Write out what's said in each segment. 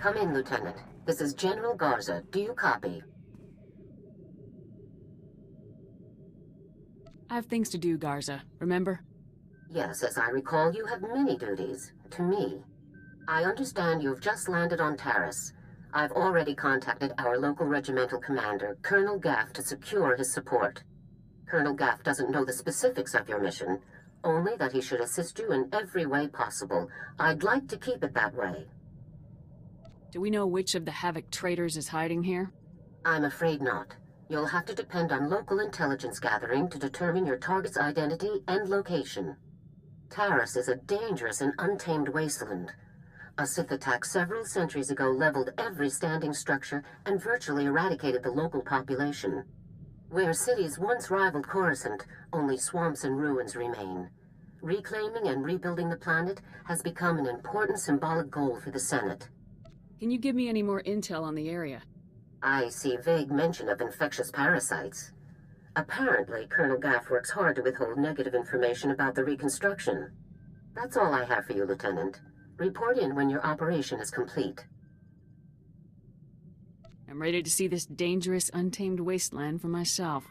Come in, Lieutenant. This is General Garza. Do you copy? I have things to do, Garza. Remember? Yes, as I recall, you have many duties. To me. I understand you've just landed on Taris. I've already contacted our local regimental commander, Colonel Gaff, to secure his support. Colonel Gaff doesn't know the specifics of your mission, only that he should assist you in every way possible. I'd like to keep it that way. Do we know which of the Havoc traitors is hiding here? I'm afraid not. You'll have to depend on local intelligence gathering to determine your target's identity and location. Taris is a dangerous and untamed wasteland. A Sith attack several centuries ago leveled every standing structure and virtually eradicated the local population. Where cities once rivaled Coruscant, only swamps and ruins remain. Reclaiming and rebuilding the planet has become an important symbolic goal for the Senate. Can you give me any more intel on the area? I see vague mention of infectious parasites. Apparently, Colonel Gaff works hard to withhold negative information about the reconstruction. That's all I have for you, Lieutenant. Report in when your operation is complete. I'm ready to see this dangerous, untamed wasteland for myself.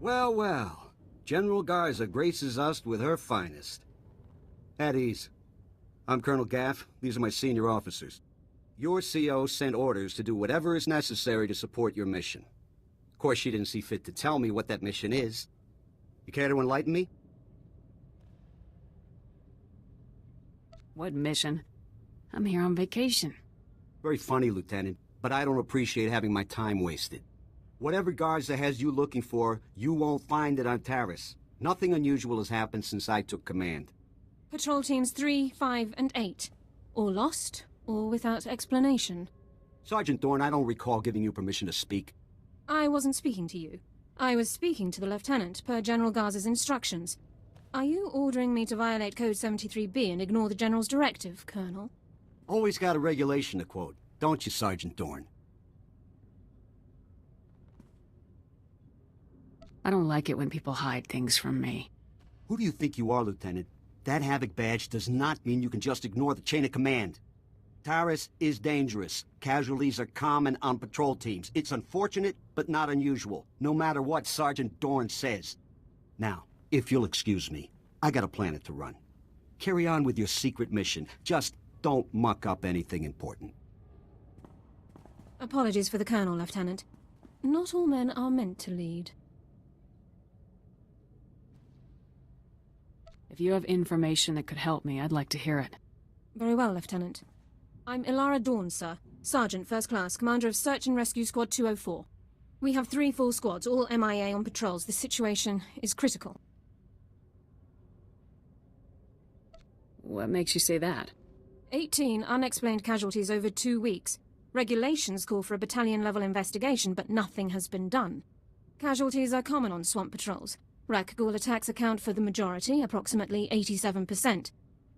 Well, well. General Garza graces us with her finest. At ease. I'm Colonel Gaff. These are my senior officers. Your CO sent orders to do whatever is necessary to support your mission. Of course, she didn't see fit to tell me what that mission is. You care to enlighten me? What mission? I'm here on vacation. Very funny, Lieutenant, but I don't appreciate having my time wasted. Whatever Garza has you looking for, you won't find it on Taris. Nothing unusual has happened since I took command. Patrol teams 3, 5, and 8. All lost, or without explanation. Sergeant Dorn, I don't recall giving you permission to speak. I wasn't speaking to you. I was speaking to the Lieutenant, per General Garza's instructions. Are you ordering me to violate Code 73B and ignore the General's directive, Colonel? Always got a regulation to quote, don't you, Sergeant Dorn? I don't like it when people hide things from me. Who do you think you are, Lieutenant? That Havoc badge does not mean you can just ignore the chain of command. Taris is dangerous. Casualties are common on patrol teams. It's unfortunate, but not unusual, no matter what Sergeant Dorn says. Now, if you'll excuse me, I got a planet to run. Carry on with your secret mission. Just don't muck up anything important. Apologies for the Colonel, Lieutenant. Not all men are meant to lead. If you have information that could help me, I'd like to hear it. Very well, Lieutenant. I'm Ilara Dawn, sir. Sergeant, First Class, Commander of Search and Rescue Squad 204. We have 3 full squads, all MIA on patrols. The situation is critical. What makes you say that? 18 unexplained casualties over 2 weeks. Regulations call for a battalion-level investigation, but nothing has been done. Casualties are common on swamp patrols. Rakghoul attacks account for the majority, approximately 87%.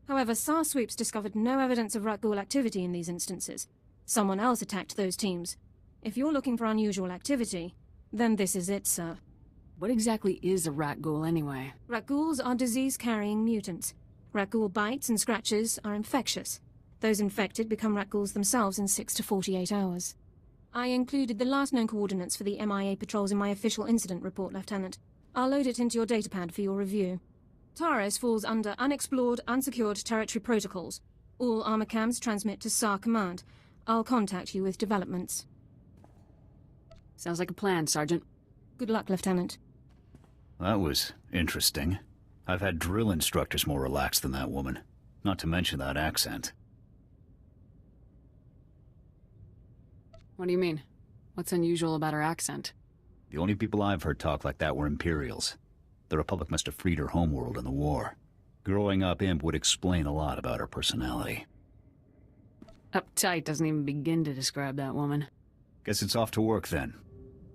However, SAR sweeps discovered no evidence of Rakghoul activity in these instances. Someone else attacked those teams. If you're looking for unusual activity, then this is it, sir. What exactly is a Rakghoul, anyway? Rakghouls are disease-carrying mutants. Rakghoul bites and scratches are infectious. Those infected become Rakghouls themselves in 6 to 48 hours. I included the last known coordinates for the MIA patrols in my official incident report, Lieutenant. I'll load it into your datapad for your review. Taris falls under Unexplored, Unsecured Territory Protocols. All armor cams transmit to SAR Command. I'll contact you with developments. Sounds like a plan, Sergeant. Good luck, Lieutenant. That was interesting. I've had drill instructors more relaxed than that woman. Not to mention that accent. What do you mean? What's unusual about her accent? The only people I've heard talk like that were Imperials. The Republic must have freed her homeworld in the war. Growing up Imp would explain a lot about her personality. Uptight doesn't even begin to describe that woman. Guess it's off to work then.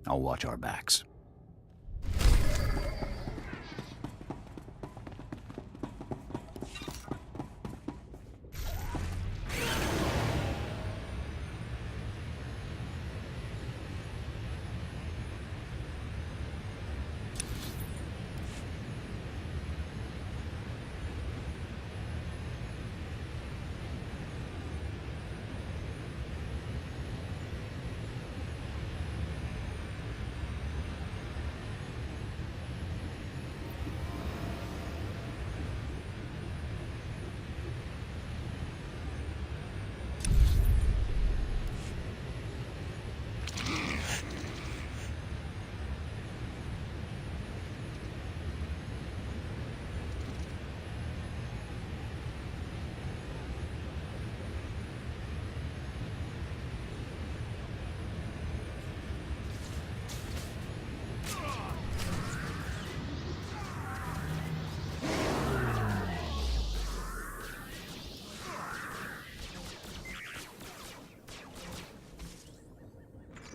I'll watch our backs.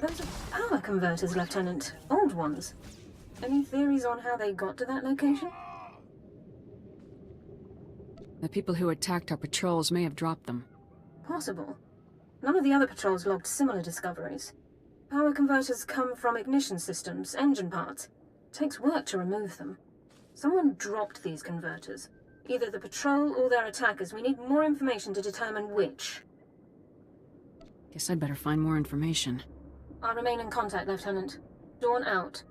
Those are power converters, Lieutenant. Old ones. Any theories on how they got to that location? The people who attacked our patrols may have dropped them. Possible. None of the other patrols logged similar discoveries. Power converters come from ignition systems, engine parts. Takes work to remove them. Someone dropped these converters. Either the patrol or their attackers. We need more information to determine which. Guess I'd better find more information. I'll remain in contact, Lieutenant. Dawn out.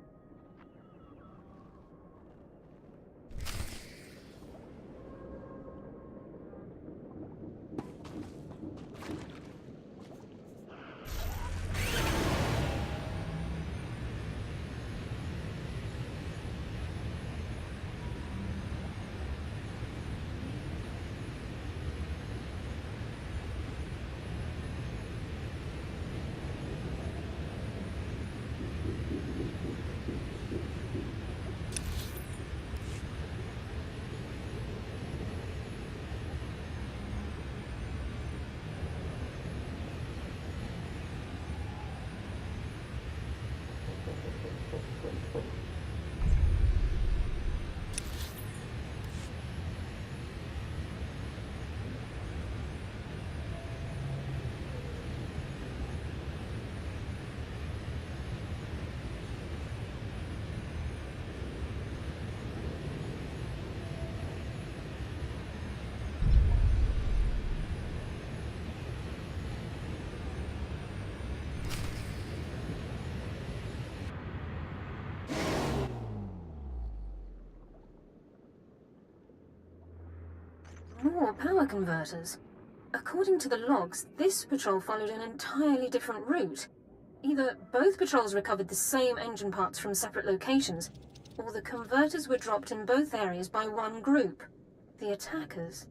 More power converters. According to the logs, this patrol followed an entirely different route. Either both patrols recovered the same engine parts from separate locations, or the converters were dropped in both areas by one group, the attackers.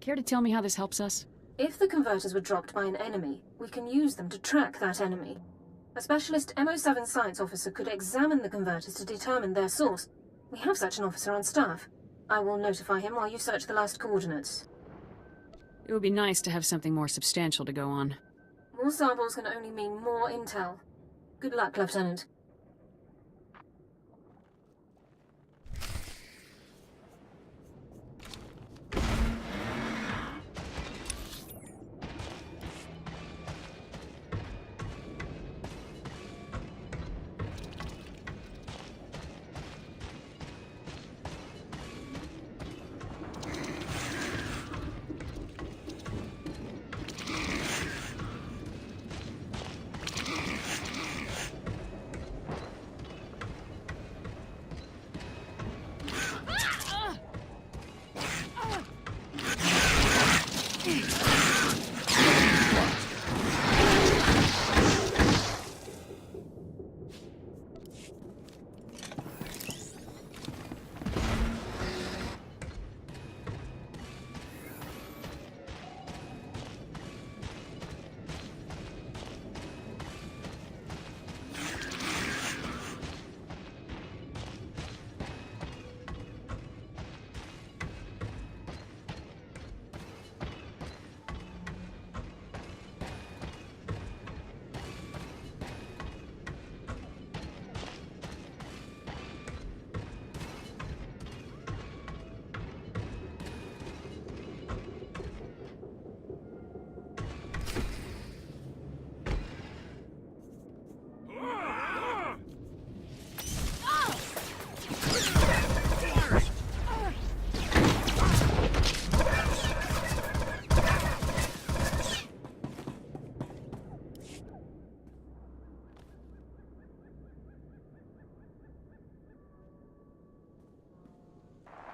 Care to tell me how this helps us? If the converters were dropped by an enemy, we can use them to track that enemy. A specialist e04 science officer could examine the converters to determine their source. We have such an officer on staff. I will notify him while you search the last coordinates. It would be nice to have something more substantial to go on. More samples can only mean more intel. Good luck, Lieutenant.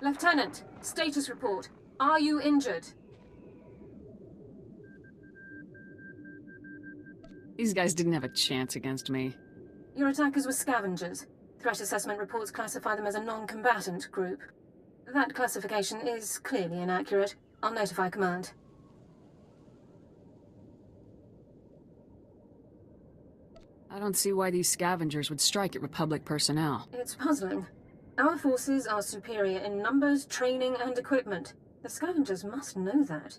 Lieutenant, status report. Are you injured? These guys didn't have a chance against me. Your attackers were scavengers. Threat assessment reports classify them as a non-combatant group. That classification is clearly inaccurate. I'll notify command. I don't see why these scavengers would strike at Republic personnel. It's puzzling. Our forces are superior in numbers, training, and equipment. The scavengers must know that.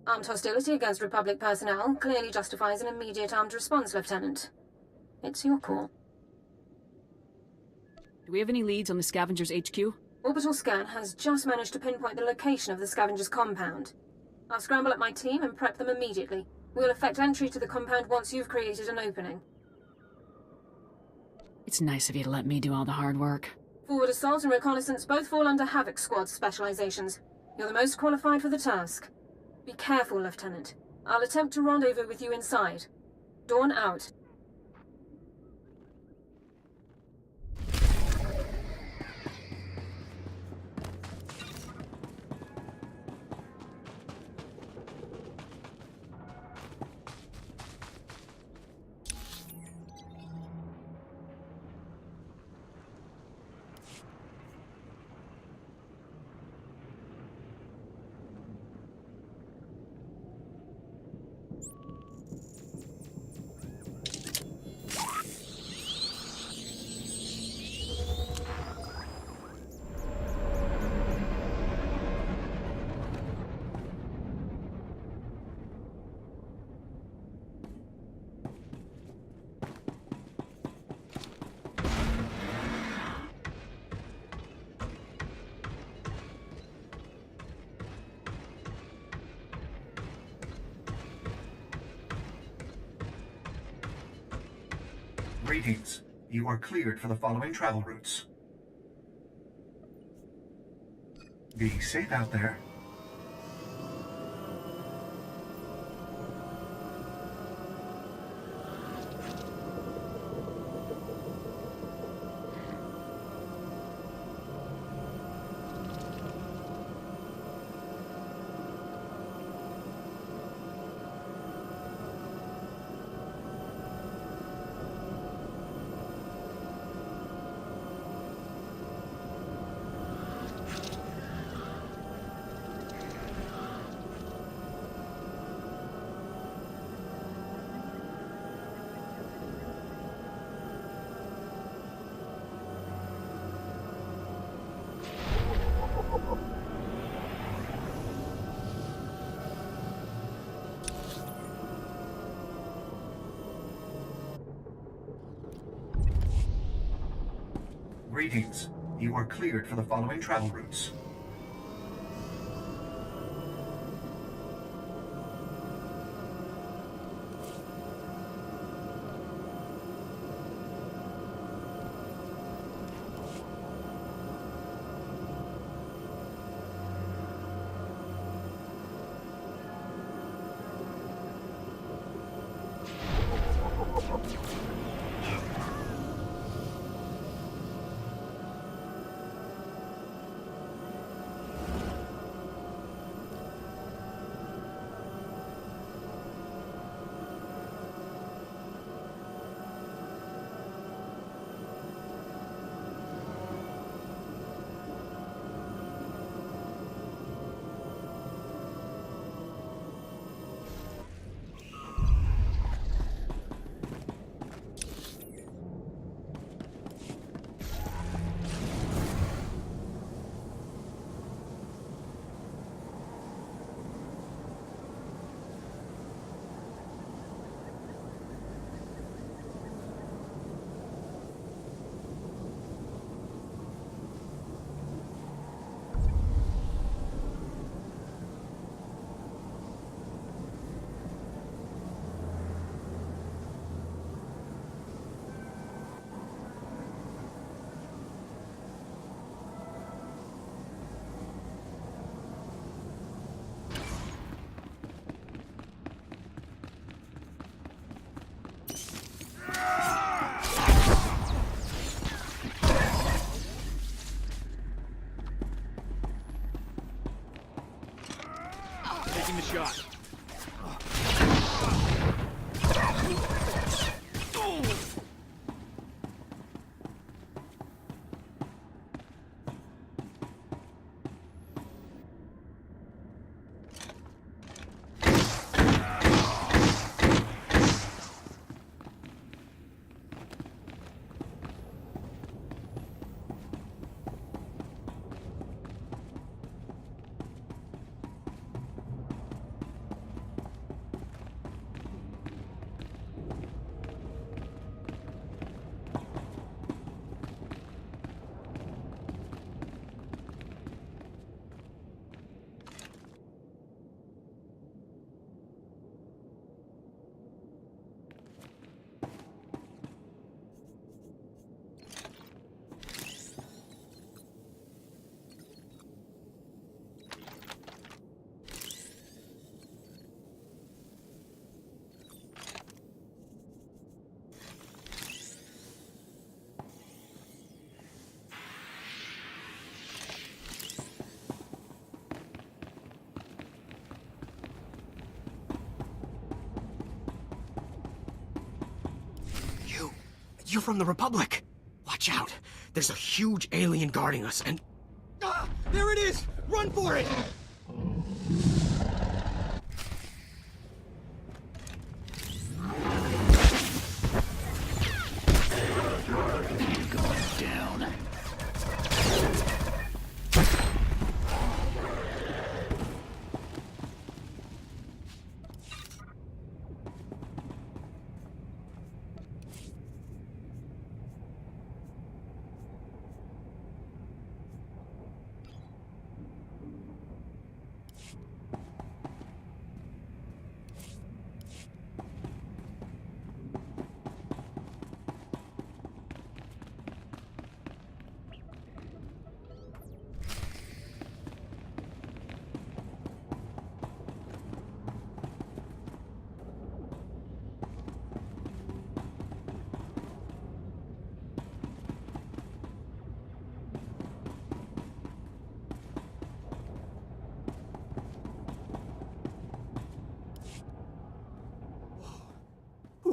Armed hostility against Republic personnel clearly justifies an immediate armed response, Lieutenant. It's your call. Do we have any leads on the scavengers' HQ? Orbital scan has just managed to pinpoint the location of the scavengers' compound. I'll scramble up my team and prep them immediately. We'll effect entry to the compound once you've created an opening. It's nice of you to let me do all the hard work. Forward assault and reconnaissance both fall under Havoc Squad's specializations. You're the most qualified for the task. Be careful, Lieutenant. I'll attempt to rendezvous with you inside. Dawn out. Greetings. You are cleared for the following travel routes. Be safe out there. Greetings. You are cleared for the following travel routes. Taking the shot. You're from the Republic. Watch out. There's a huge alien guarding us, and... Ah! There it is! Run for it!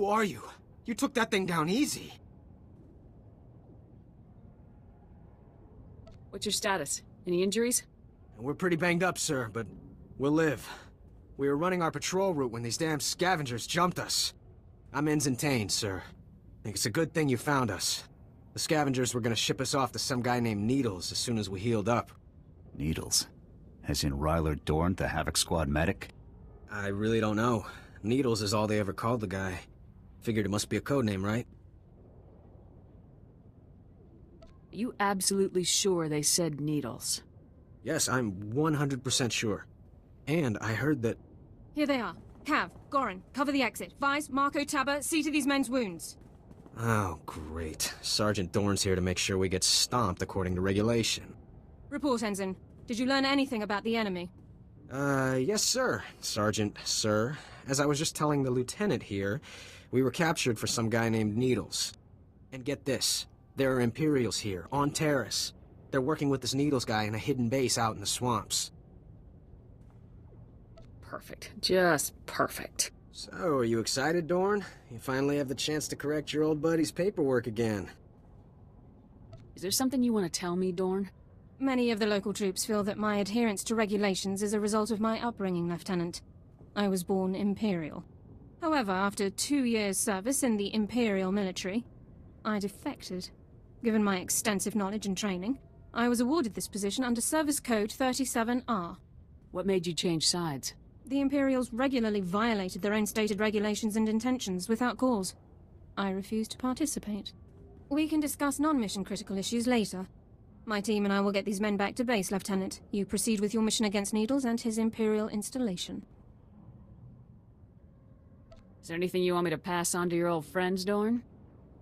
Who are you? You took that thing down easy. What's your status? Any injuries? We're pretty banged up, sir, but we'll live. We were running our patrol route when these damn scavengers jumped us. I'm Ensign and Tane, sir. I think it's a good thing you found us. The scavengers were gonna ship us off to some guy named Needles as soon as we healed up. Needles? As in Ryler Dorn, the Havoc Squad medic? I really don't know. Needles is all they ever called the guy. Figured it must be a code name, right? Are you absolutely sure they said needles? Yes, I'm 100% sure. And I heard that... Here they are. Cav, Goran, cover the exit. Vise, Marco, Tabba, see to these men's wounds. Oh, great. Sergeant Dorn's here to make sure we get stomped according to regulation. Report, Ensign. Did you learn anything about the enemy? Yes, sir. Sergeant, sir. As I was just telling the lieutenant here, we were captured for some guy named Needles. And get this. There are Imperials here, on Taris. They're working with this Needles guy in a hidden base out in the swamps. Perfect. Just perfect. So, are you excited, Dorn? You finally have the chance to correct your old buddy's paperwork again. Is there something you want to tell me, Dorn? Many of the local troops feel that my adherence to regulations is a result of my upbringing, Lieutenant. I was born Imperial. However, after 2 years' service in the Imperial military, I defected. Given my extensive knowledge and training, I was awarded this position under Service Code 37R. What made you change sides? The Imperials regularly violated their own stated regulations and intentions without cause. I refused to participate. We can discuss non-mission critical issues later. My team and I will get these men back to base, Lieutenant. You proceed with your mission against Needles and his Imperial installation. Is there anything you want me to pass on to your old friends, Dorn?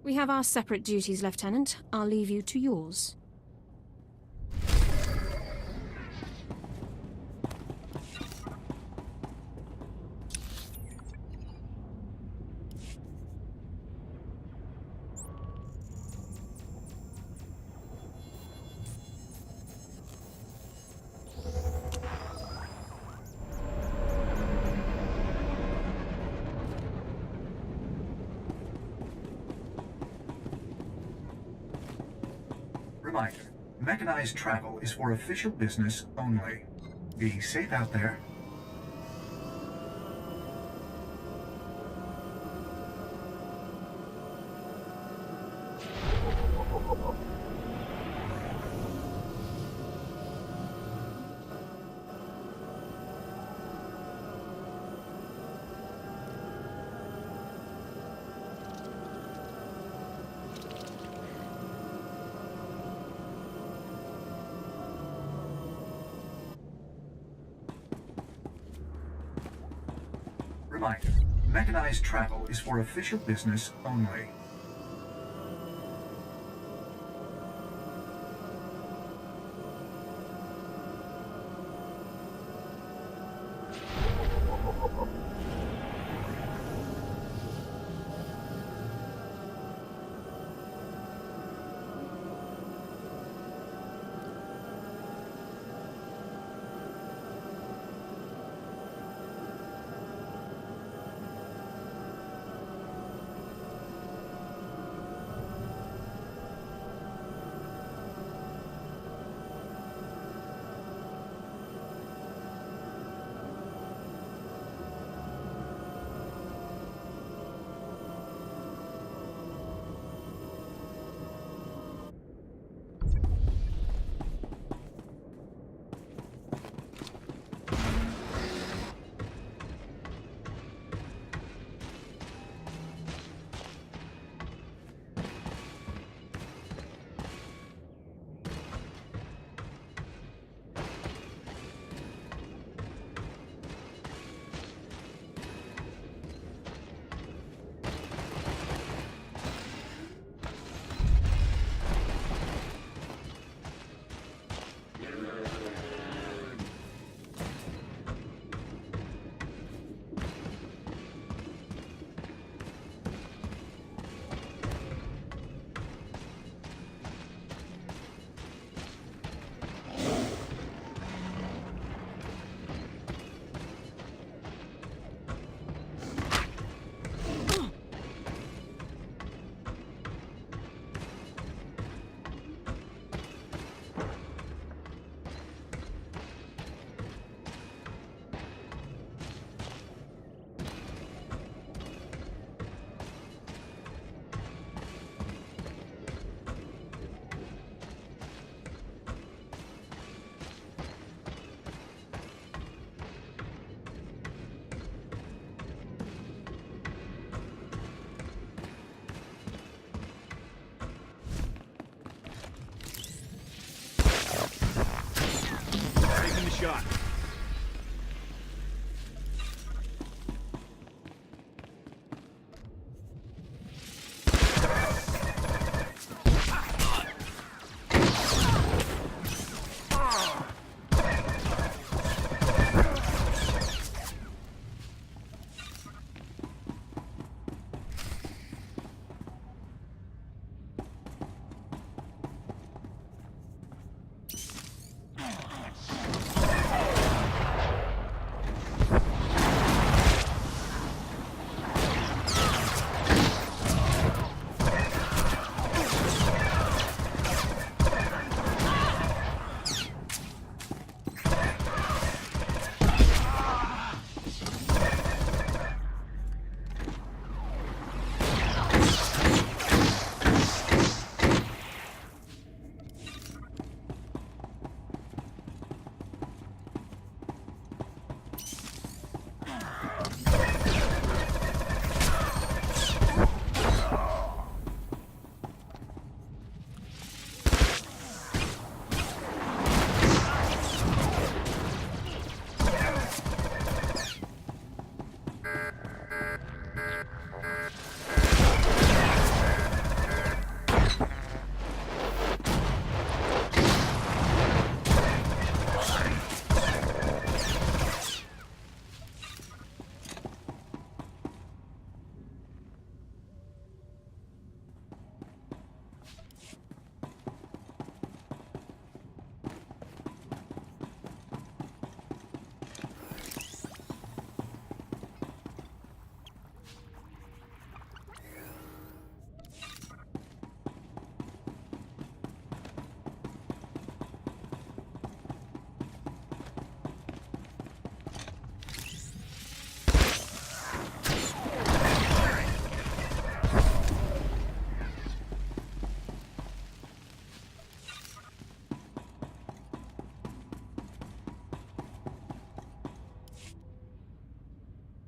We have our separate duties, Lieutenant. I'll leave you to yours. Reminder, mechanized travel is for official business only. Be safe out there. Reminder, mechanized travel is for official business only. shot.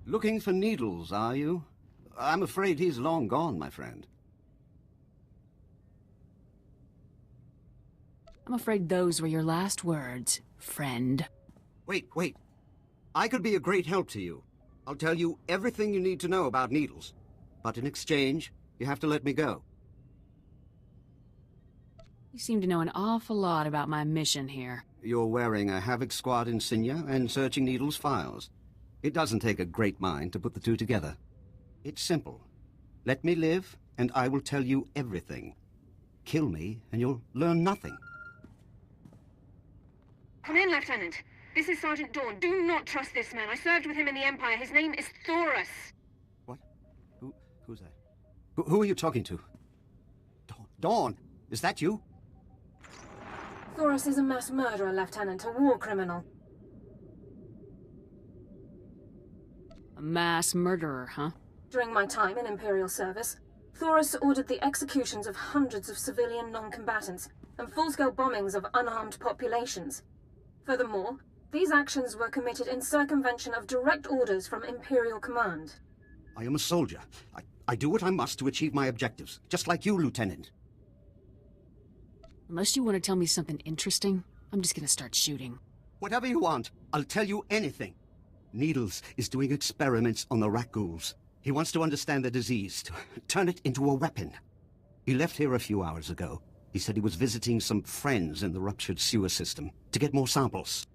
Looking for needles, are you? I'm afraid he's long gone, my friend. I'm afraid those were your last words, friend. Wait. I could be a great help to you. I'll tell you everything you need to know about needles. But in exchange, you have to let me go. You seem to know an awful lot about my mission here. You're wearing a Havoc Squad insignia and searching Needle's files. It doesn't take a great mind to put the two together. It's simple. Let me live, and I will tell you everything. Kill me, and you'll learn nothing. Come in, Lieutenant. This is Sergeant Dawn. Do not trust this man. I served with him in the Empire. His name is Taris. What? Who's that? Who are you talking to? Dawn, is that you? Taris is a mass murderer, Lieutenant. A war criminal. A mass murderer, huh? During my time in Imperial service, Taris ordered the executions of hundreds of civilian non-combatants and full-scale bombings of unarmed populations. Furthermore, these actions were committed in circumvention of direct orders from Imperial command. I am a soldier. I do what I must to achieve my objectives, just like you, Lieutenant. Unless you want to tell me something interesting, I'm just gonna start shooting. Whatever you want, I'll tell you anything. Needles is doing experiments on the Rakghouls. He wants to understand the disease, to turn it into a weapon. He left here a few hours ago. He said he was visiting some friends in the ruptured sewer system to get more samples.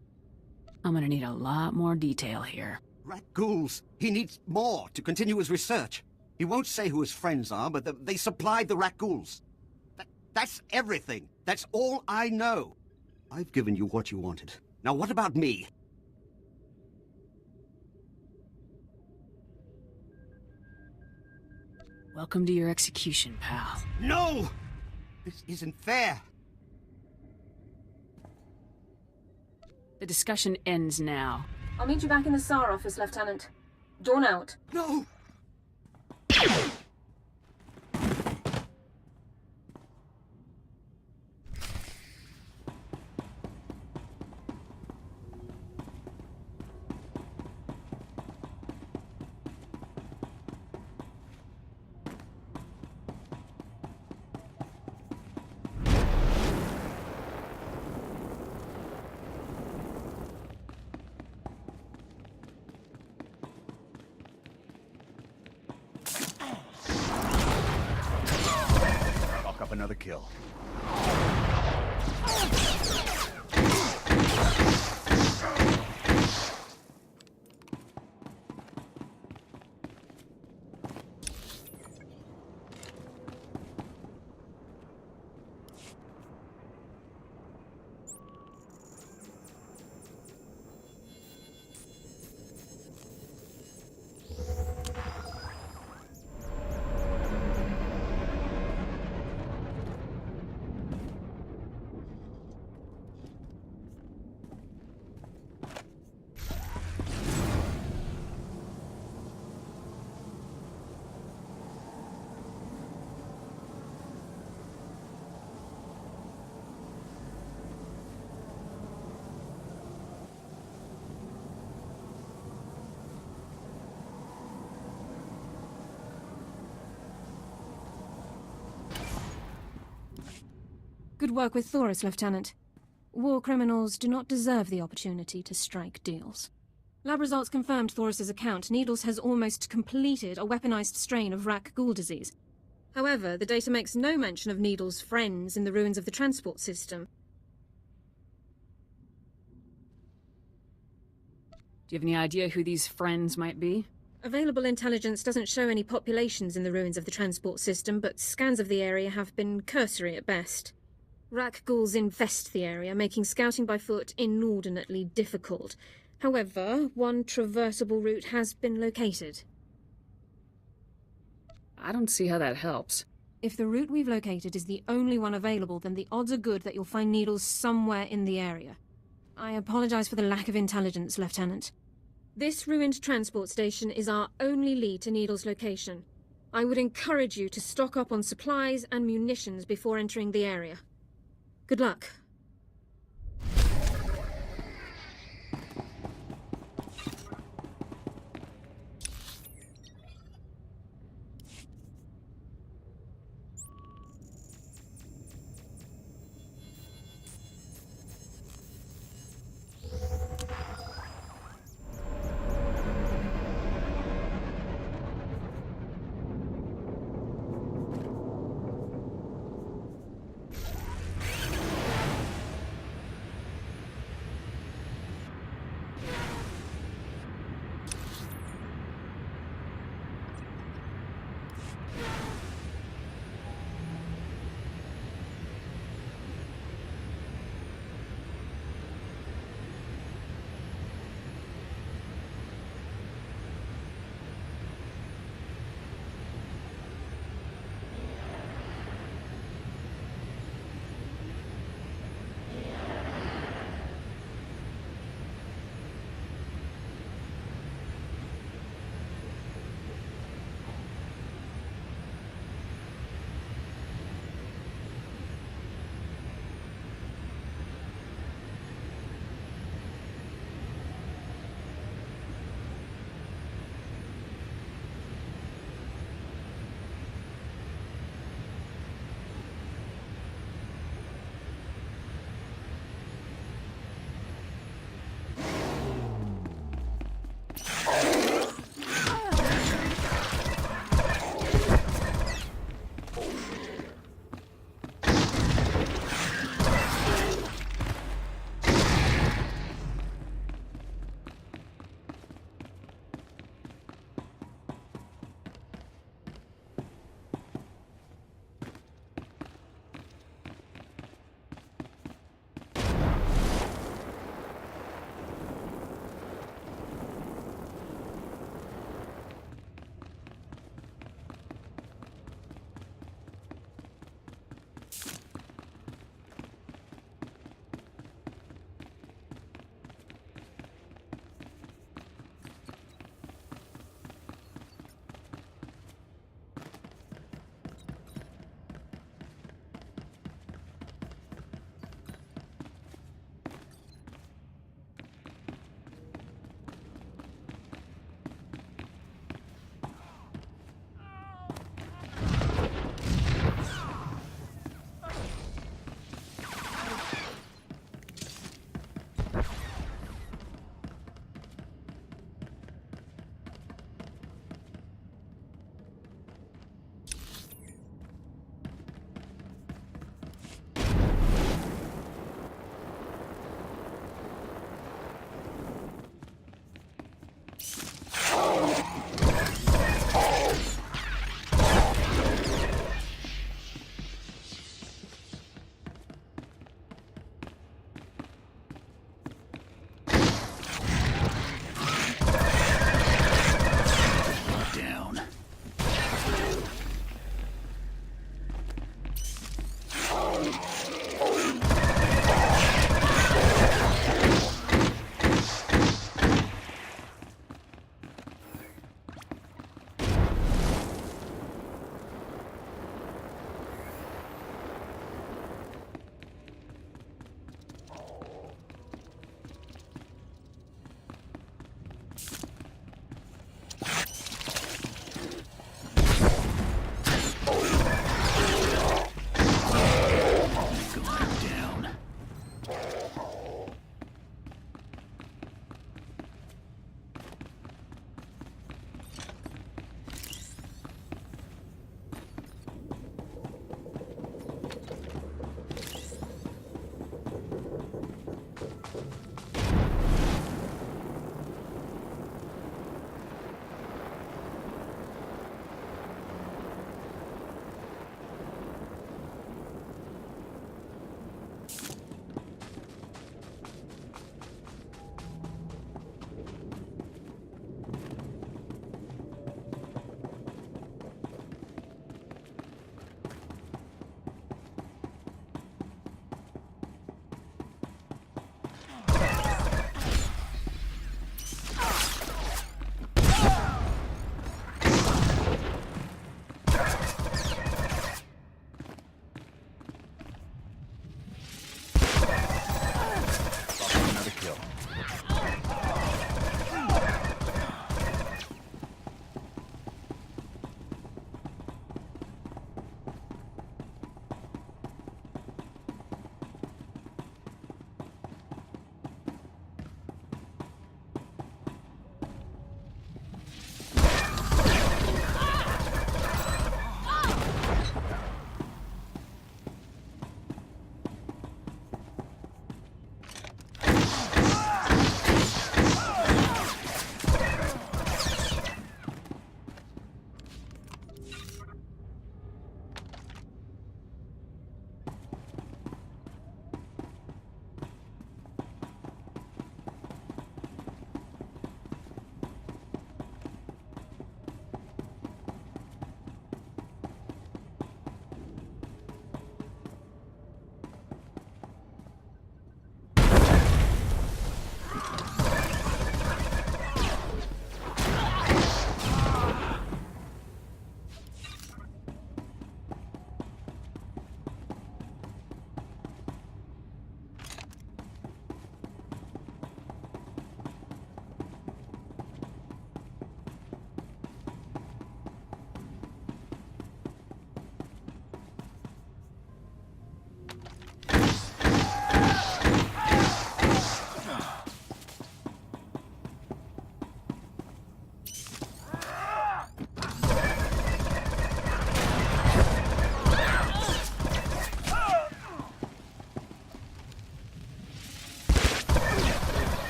I'm gonna need a lot more detail here. Rakghouls! He needs more to continue his research. He won't say who his friends are, but they supplied the Rakghouls. That's everything. That's all I know. I've given you what you wanted. Now what about me? Welcome to your execution, pal. No! This isn't fair. The discussion ends now. I'll meet you back in the SAR office, Lieutenant. Dawn out. No! another kill. Good work with Taris, Lieutenant. War criminals do not deserve the opportunity to strike deals. Lab results confirmed Taris's account. Needles has almost completed a weaponized strain of Rak Ghoul disease. However, the data makes no mention of Needles' friends in the ruins of the transport system. Do you have any idea who these friends might be? Available intelligence doesn't show any populations in the ruins of the transport system, but scans of the area have been cursory at best. Rak Ghouls infest the area, making scouting by foot inordinately difficult. However, one traversable route has been located. I don't see how that helps. If the route we've located is the only one available, then the odds are good that you'll find Needles somewhere in the area. I apologize for the lack of intelligence, Lieutenant. This ruined transport station is our only lead to Needles' location. I would encourage you to stock up on supplies and munitions before entering the area. Good luck.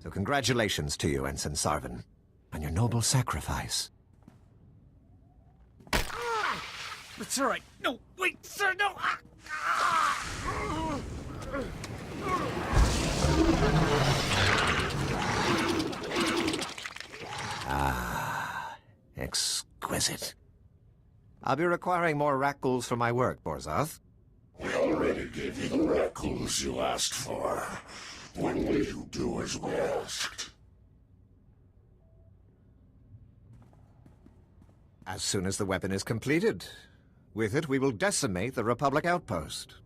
So congratulations to you, Ensign Sarvin, on your noble sacrifice. It's all right. No, wait, sir, no! Exquisite. I'll be requiring more rat ghouls for my work, Borzoth. We already gave you the rat ghouls you asked for. When will you do as we asked? As soon as the weapon is completed. With it, we will decimate the Republic outpost.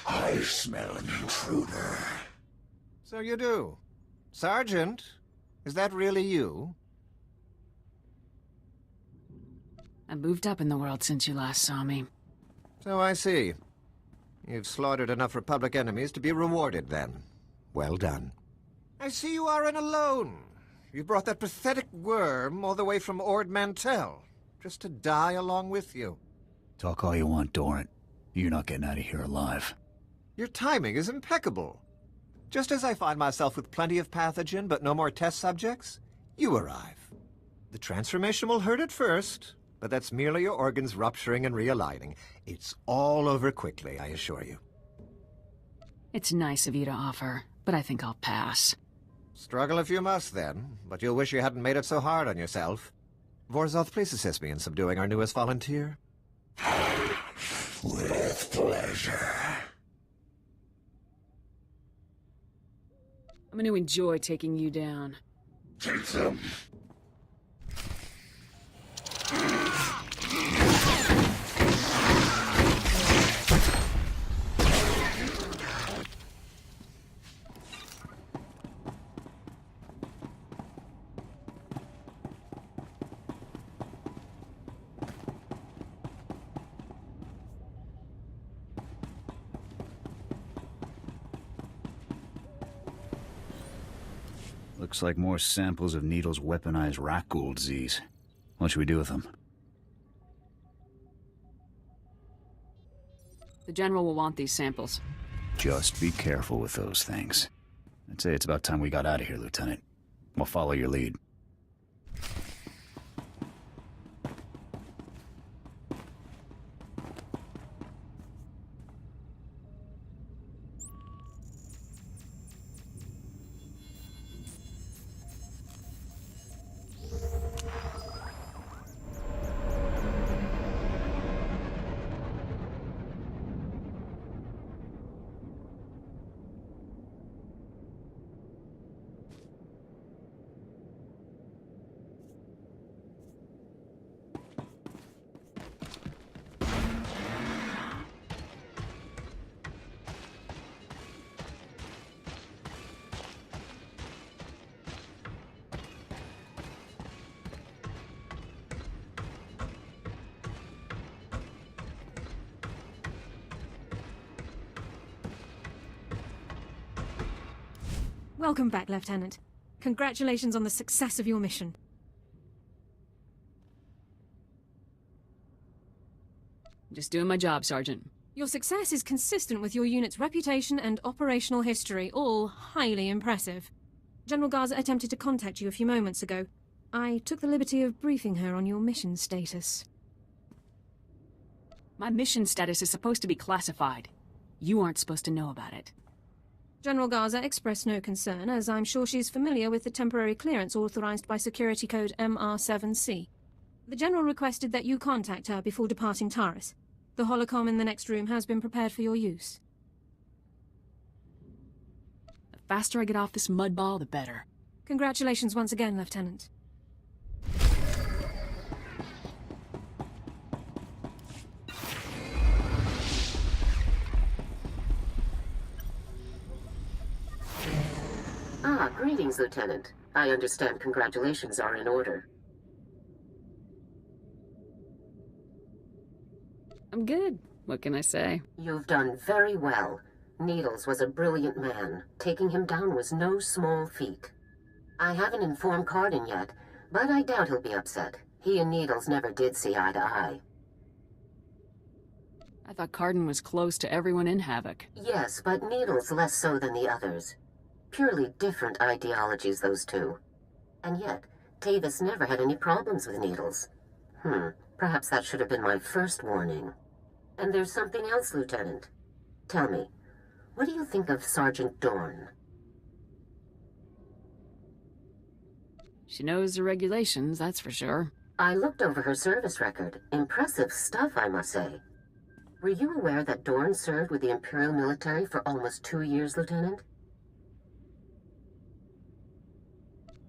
I smell an intruder. So you do. Sergeant, is that really you? I moved up in the world since you last saw me. So I see. You've slaughtered enough Republic enemies to be rewarded, then. Well done. I see you aren't alone. You brought that pathetic worm all the way from Ord Mantell, just to die along with you. Talk all you want, Dorrant. You're not getting out of here alive. Your timing is impeccable. Just as I find myself with plenty of pathogen but no more test subjects, you arrive. The transformation will hurt at first, but that's merely your organs rupturing and realigning. It's all over quickly, I assure you. It's nice of you to offer, but I think I'll pass. Struggle if you must, then, but you'll wish you hadn't made it so hard on yourself. Vorzoth, please assist me in subduing our newest volunteer. With pleasure. I'm going to enjoy taking you down. Take them. Looks like more samples of Needle's weaponized rat ghoul disease. What should we do with them? The General will want these samples. Just be careful with those things. I'd say it's about time we got out of here, Lieutenant. We'll follow your lead. Welcome back, Lieutenant. Congratulations on the success of your mission. Just doing my job, Sergeant. Your success is consistent with your unit's reputation and operational history, all highly impressive. General Garza attempted to contact you a few moments ago. I took the liberty of briefing her on your mission status. My mission status is supposed to be classified. You aren't supposed to know about it. General Garza expressed no concern, as I'm sure she's familiar with the temporary clearance authorized by Security Code MR7C. The General requested that you contact her before departing Taris. The holocom in the next room has been prepared for your use. The faster I get off this mud ball, the better. Congratulations once again, Lieutenant. Ah, greetings, Lieutenant. I understand congratulations are in order. I'm good. What can I say? You've done very well. Needles was a brilliant man. Taking him down was no small feat. I haven't informed Cardin yet, but I doubt he'll be upset. He and Needles never did see eye to eye. I thought Cardin was close to everyone in Havoc. Yes, but Needles less so than the others. Purely different ideologies, those two. And yet, Tavis never had any problems with needles. Perhaps that should have been my first warning. And there's something else, Lieutenant. Tell me, what do you think of Sergeant Dorn? She knows the regulations, that's for sure. I looked over her service record. Impressive stuff, I must say. Were you aware that Dorn served with the Imperial military for almost 2 years, Lieutenant?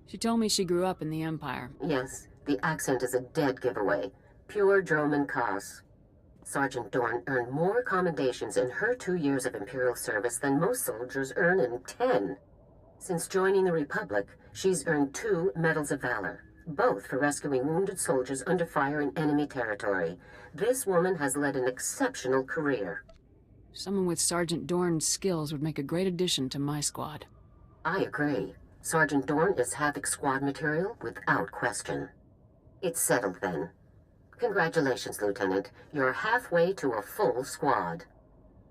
She told me she grew up in the Empire. Yes, the accent is a dead giveaway. Pure Droman Kos. Sergeant Dorn earned more commendations in her 2 years of Imperial service than most soldiers earn in 10. Since joining the Republic, she's earned 2 Medals of Valor, both for rescuing wounded soldiers under fire in enemy territory. This woman has led an exceptional career. Someone with Sergeant Dorn's skills would make a great addition to my squad. I agree. Sergeant Dorn is Havoc squad material without question. It's settled then. Congratulations, Lieutenant. You're halfway to a full squad.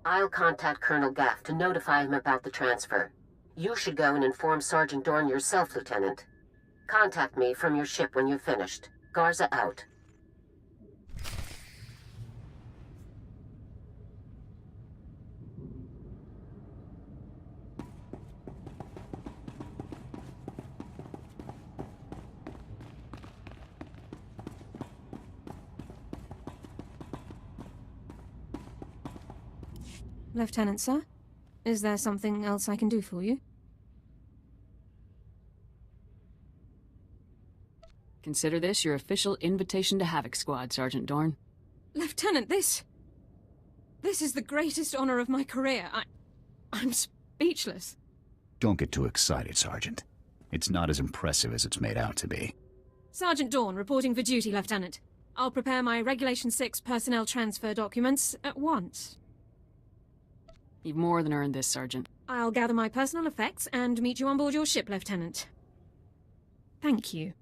I'll contact Colonel Gaff to notify him about the transfer. You should go and inform Sergeant Dorn yourself, Lieutenant. Contact me from your ship when you've finished. Garza out. Lieutenant, sir? Is there something else I can do for you? Consider this your official invitation to Havoc Squad, Sergeant Dorn. Lieutenant, this is the greatest honor of my career. I'm speechless. Don't get too excited, Sergeant. It's not as impressive as it's made out to be. Sergeant Dorn, reporting for duty, Lieutenant. I'll prepare my Regulation 6 personnel transfer documents at once. You've more than earned this, Sergeant. I'll gather my personal effects and meet you on board your ship, Lieutenant. Thank you.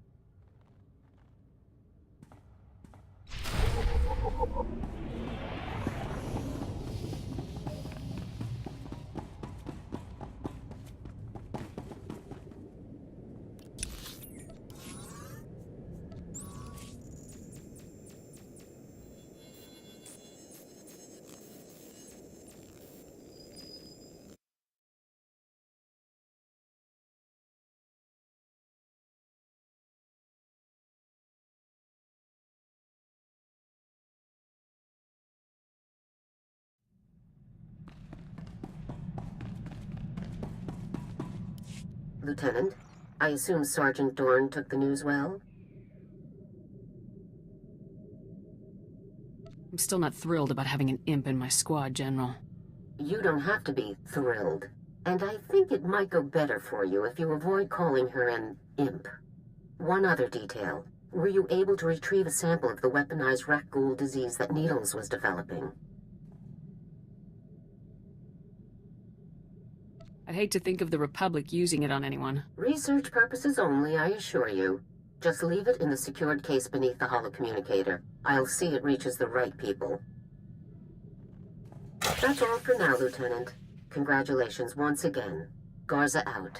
Lieutenant, I assume Sergeant Dorn took the news well? I'm still not thrilled about having an imp in my squad, General. You don't have to be thrilled. And I think it might go better for you if you avoid calling her an imp. One other detail. Were you able to retrieve a sample of the weaponized rat ghoul disease that Needles was developing? I'd hate to think of the Republic using it on anyone. Research purposes only, I assure you. Just leave it in the secured case beneath the holocommunicator. I'll see it reaches the right people. That's all for now, Lieutenant. Congratulations once again. Garza out.